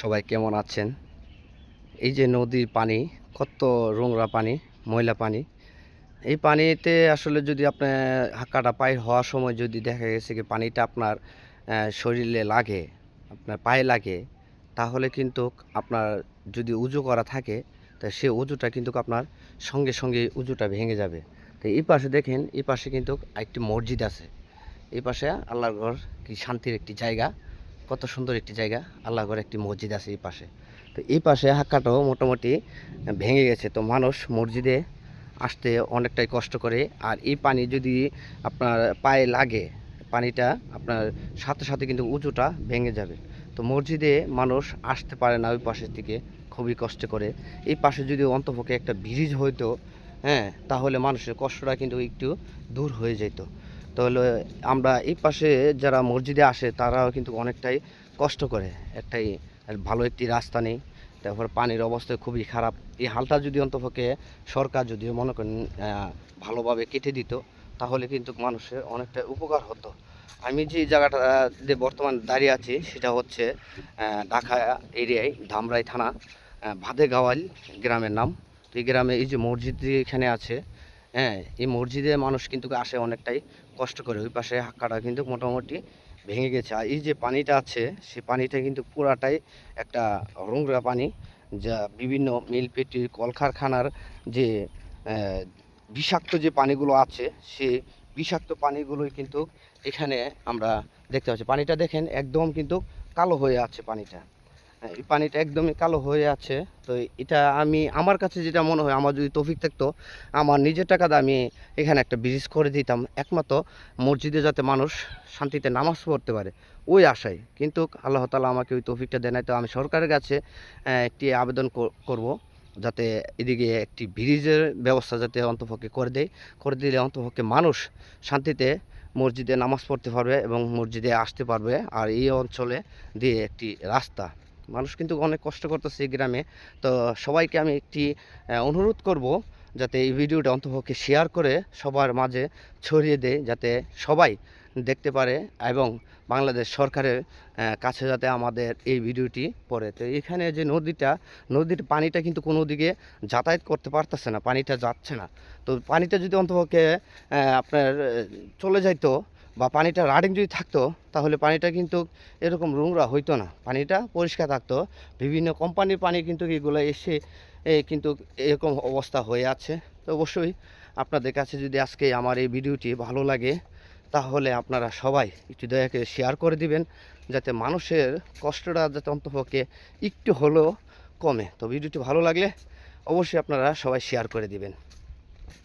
সবাই কেমন আছেন? এই যে নদীর পানি, কত নোংরা পানি, ময়লা পানি। এই পানিতে আসলে যদি আপনার হাক্কাটা পায়ে হওয়ার সময় যদি দেখা গেছে কি পানিটা আপনার শরীরে লাগে, আপনার পায়ে লাগে, তাহলে কিন্তু আপনার যদি উজু করা থাকে, তা সে উজুটা কিন্তু আপনার সঙ্গে সঙ্গে উজুটা ভেঙে যাবে। তো এই পাশে দেখেন, এই পাশে কিন্তু একটি মসজিদ আছে। এই পাশে আল্লাহর ঘর, কি শান্তির একটি জায়গা, কত সুন্দর একটি জায়গা। আল্লাহর ঘর একটি মসজিদ আছে এই পাশে। তো এই পাশে হাক্কাটাও মোটামুটি ভেঙে গেছে, তো মানুষ মসজিদে আসতে অনেকটাই কষ্ট করে। আর এই পানি যদি আপনার পায়ে লাগে, পানিটা আপনার সাথে সাথে কিন্তু উঁচুটা ভেঙে যাবে। তো মসজিদে মানুষ আসতে পারে না ওই পাশের থেকে, খুবই কষ্ট করে। এই পাশে যদি অন্তপক্ষে একটা ব্রিজ হইতো, হ্যাঁ, তাহলে মানুষের কষ্টটা কিন্তু একটু দূর হয়ে যেত। তাহলে আমরা এই পাশে যারা মসজিদে আসে তারাও কিন্তু অনেকটাই কষ্ট করে। একটাই ভালো একটি রাস্তা নেই, তারপর পানির অবস্থা খুবই খারাপ। এই হালটা যদি অন্তপক্ষে সরকার যদি মনে করেন ভালোভাবে কেটে দিত, তাহলে কিন্তু মানুষের অনেকটা উপকার হতো। আমি যে জায়গাটাতে বর্তমান দাঁড়িয়ে আছি সেটা হচ্ছে ঢাকা এরিয়ায় ধামরাই থানা, ভাদেগাওয়াল গ্রামের নাম। তো এই গ্রামে এই যে মসজিদ এখানে আছে, হ্যাঁ, এই মসজিদে মানুষ কিন্তু আসে অনেকটাই কষ্ট করে। ওই পাশে হাক্কাটা কিন্তু মোটামুটি ভেঙে গেছে। আর এই যে পানিটা আছে, সে পানিটা কিন্তু পুরাটাই একটা নোংরা পানি, যা বিভিন্ন মিল পেটি কলকারখানার যে আহ, বিষাক্ত যে পানিগুলো আছে, সে বিষাক্ত পানিগুলোই কিন্তু এখানে আমরা দেখতে পাচ্ছি। পানিটা দেখেন একদম কিন্তু কালো হয়ে আছে পানিটা। এই পানিটা একদমই কালো হয়ে আছে। তো এটা আমি, আমার কাছে যেটা মনে হয়, আমার যদি তৌফিক থাকতো, আমার নিজের টাকা দিয়ে আমি এখানে একটা ব্রিজ করে দিতাম, একমাত্র মসজিদে যাতে মানুষ শান্তিতে নামাজ পড়তে পারে, ওই আশায়। কিন্তু আল্লাহ তাআলা আমাকে ওই তৌফিকটা দেয় নাই। তো আমি সরকারের কাছে একটি আবেদন করব, যাতে এদিকে একটি ব্রিজের ব্যবস্থা যাতে অন্তপক্ষে করে দেয়। করে দিলে অন্তপক্ষে মানুষ শান্তিতে মসজিদে নামাজ পড়তে পারবে এবং মসজিদে আসতে পারবে। আর এই অঞ্চলে দিয়ে একটি রাস্তা, মানুষ কিন্তু অনেক কষ্ট করতেছে এই গ্রামে। তো সবাইকে আমি একটি অনুরোধ করব, যাতে এই ভিডিওটা অন্তপক্ষে শেয়ার করে সবার মাঝে ছড়িয়ে দেয়, যাতে সবাই দেখতে পারে এবং বাংলাদেশ সরকারের কাছে যাতে আমাদের এই ভিডিওটি পড়ে। তো এখানে যে নদীর পানিটা কিন্তু কোনো দিকে যাতায়াত করতে পারতেছে না, পানিটা যাচ্ছে না। তো পানিটা যদি অন্তপক্ষে আপনার চলে যাইতো, বা পানিটা রানিং যদি থাকতো, তাহলে পানিটা কিন্তু এরকম নোংরা হইতো না, পানিটা পরিষ্কার থাকতো। বিভিন্ন কোম্পানির পানি কিন্তু এগুলো এসে কিন্তু এরকম অবস্থা হয়ে আছে। তো অবশ্যই আপনাদের কাছে যদি আজকে আমার এই ভিডিওটি ভালো লাগে, তাহলে আপনারা সবাই একটু দয়া করে শেয়ার করে দিবেন, যাতে মানুষের কষ্টটা যাতে অন্তপক্ষে একটু হলেও কমে। তো ভিডিওটি ভালো লাগলে অবশ্যই আপনারা সবাই শেয়ার করে দিবেন।